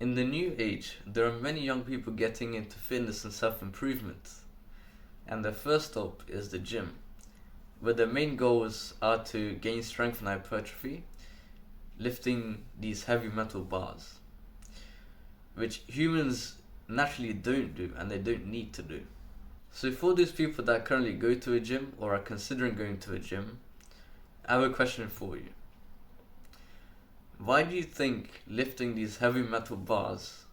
In the new age, there are many young people getting into fitness and self-improvement, and their first stop is the gym, where their main goals are to gain strength and hypertrophy, lifting these heavy metal bars, which humans naturally don't do and they don't need to do. So for those people that currently go to a gym or are considering going to a gym, I have a question for you. Why do you think lifting these heavy metal bars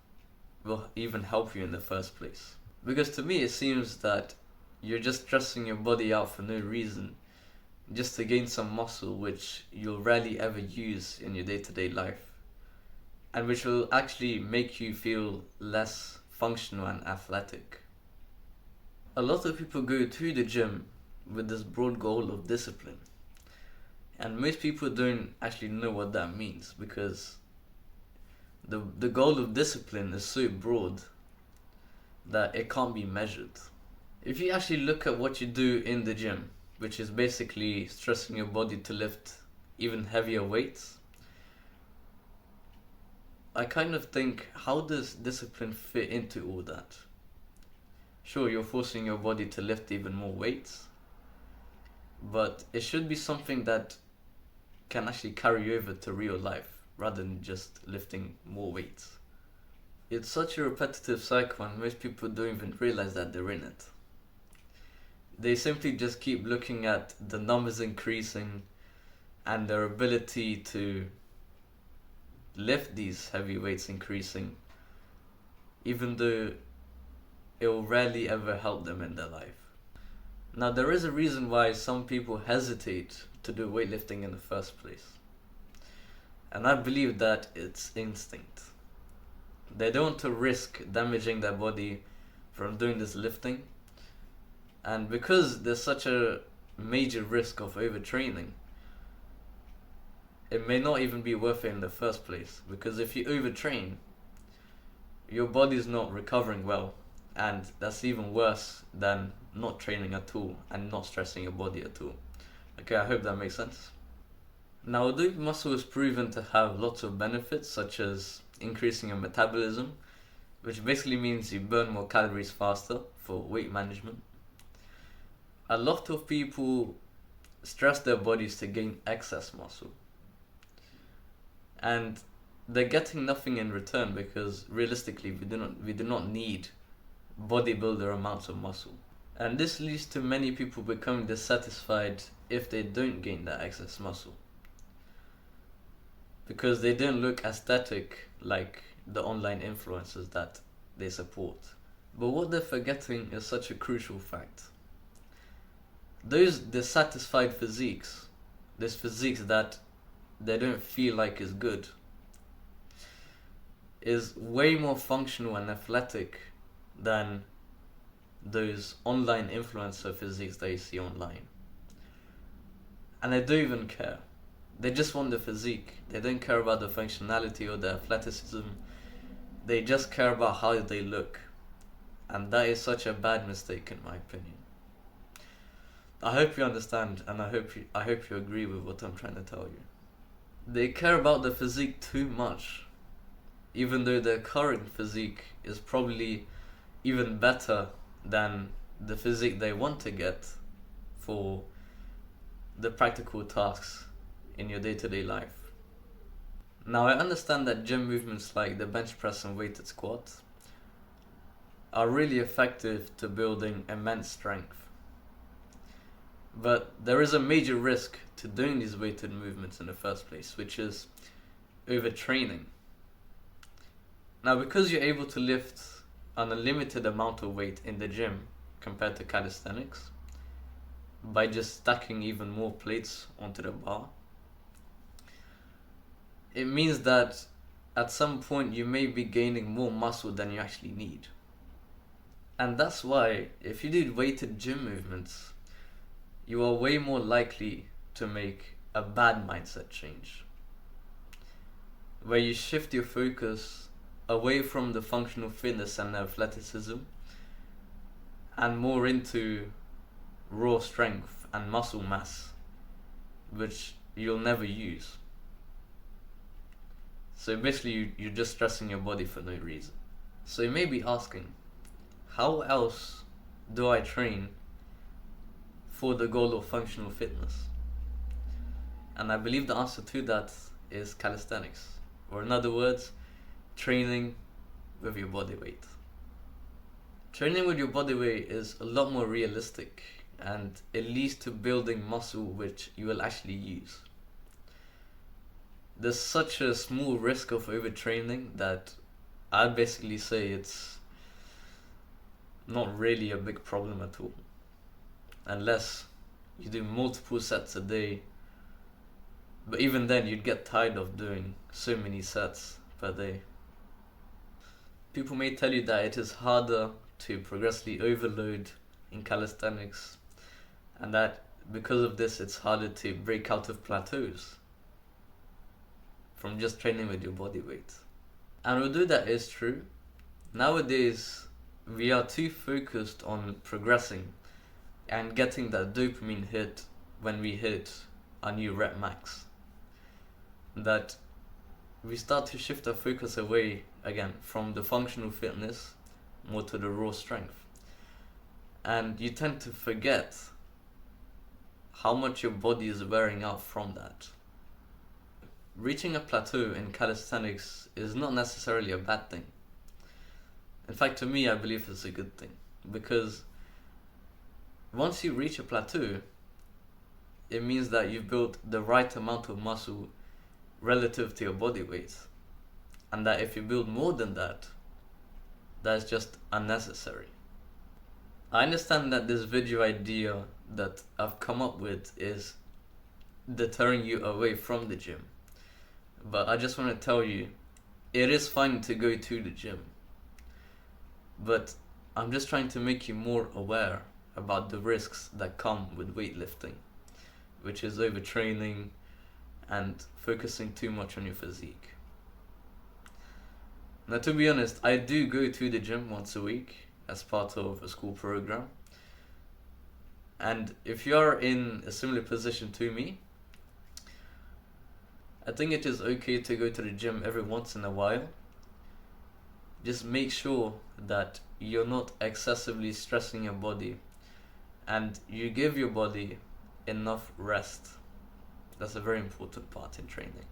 will even help you in the first place? Because to me it seems that you're just stressing your body out for no reason, just to gain some muscle which you'll rarely ever use in your day-to-day life, and which will actually make you feel less functional and athletic. A lot of people go to the gym with this broad goal of discipline. And most people don't actually know what that means, because the goal of discipline is so broad that it can't be measured. If you actually look at what you do in the gym, which is basically stressing your body to lift even heavier weights, I kind of think, how does discipline fit into all that? Sure, you're forcing your body to lift even more weights, but it should be something that can actually carry over to real life rather than just lifting more weights. It's such a repetitive cycle and most people don't even realize that they're in it. They simply just keep looking at the numbers increasing and their ability to lift these heavy weights increasing, even though it will rarely ever help them in their life. Now, there is a reason why some people hesitate to do weightlifting in the first place. And I believe that it's instinct. They don't want to risk damaging their body from doing this lifting. And because there's such a major risk of overtraining, it may not even be worth it in the first place. Because if you overtrain, your body's not recovering well. And that's even worse than not training at all and not stressing your body at all. Okay, I hope that makes sense. Now, although muscle is proven to have lots of benefits, such as increasing your metabolism, which basically means you burn more calories faster for weight management, a lot of people stress their bodies to gain excess muscle. And they're getting nothing in return, because realistically we do not need bodybuilder amounts of muscle. And this leads to many people becoming dissatisfied if they don't gain that excess muscle, because they don't look aesthetic like the online influencers that they support. But what they're forgetting is such a crucial fact. Those dissatisfied physiques, these physiques that they don't feel like is good, is way more functional and athletic than those online influencer physiques that you see online. And they don't even care. They just want the physique. They don't care about the functionality or the athleticism. They just care about how they look. And that is such a bad mistake, in my opinion. I hope you understand, and I hope you agree with what I'm trying to tell you. They care about the physique too much, even though their current physique is probably even better than the physique they want to get for the practical tasks in your day-to-day life. Now, I understand that gym movements like the bench press and weighted squat are really effective to building immense strength. But there is a major risk to doing these weighted movements in the first place, which is overtraining. Now, because you're able to lift an unlimited amount of weight in the gym compared to calisthenics, by just stacking even more plates onto the bar, it means that at some point you may be gaining more muscle than you actually need. And that's why, if you do weighted gym movements, you are way more likely to make a bad mindset change, where you shift your focus away from the functional fitness and athleticism and more into raw strength and muscle mass, which you'll never use. So basically you're just stressing your body for no reason. So you may be asking, how else do I train for the goal of functional fitness? And I believe the answer to that is calisthenics, or in other words, training with your body weight. Training with your body weight is a lot more realistic, and it leads to building muscle which you will actually use. There's such a small risk of overtraining that I'd basically say it's not really a big problem at all, unless you do multiple sets a day. But even then, you'd get tired of doing so many sets per day. People may tell you that it is harder to progressively overload in calisthenics, and that because of this it's harder to break out of plateaus from just training with your body weight. And although that is true, nowadays we are too focused on progressing and getting that dopamine hit when we hit our new rep max, that we start to shift our focus away again from the functional fitness more to the raw strength. And you tend to forget how much your body is wearing out from that. Reaching a plateau in calisthenics is not necessarily a bad thing. In fact, to me, I believe it's a good thing, because once you reach a plateau, it means that you've built the right amount of muscle relative to your body weight, and that if you build more than that, that's just unnecessary. I understand that this video idea that I've come up with is deterring you away from the gym, but I just want to tell you, it is fine to go to the gym, but I'm just trying to make you more aware about the risks that come with weightlifting, which is overtraining and focusing too much on your physique. Now, to be honest, I do go to the gym once a week as part of a school program. And if you're in a similar position to me, I think it is okay to go to the gym every once in a while. Just make sure that you're not excessively stressing your body and you give your body enough rest. That's a very important part in training.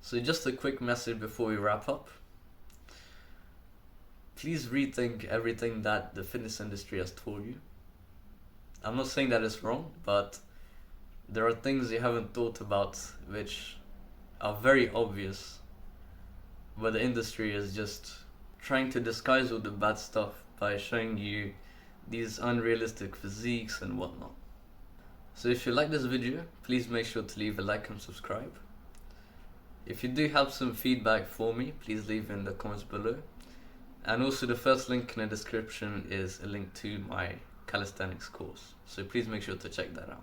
So just a quick message before we wrap up. Please rethink everything that the fitness industry has told you. I'm not saying that it's wrong, but there are things you haven't thought about which are very obvious, but the industry is just trying to disguise all the bad stuff by showing you these unrealistic physiques and whatnot. So if you like this video, please make sure to leave a like and subscribe. If you do have some feedback for me, please leave it in the comments below. And also the first link in the description is a link to my calisthenics course, so please make sure to check that out.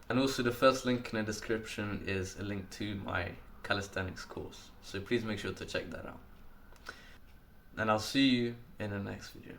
And also the first link in the description is a link to my calisthenics course, so please make sure to check that out. And I'll see you in the next video.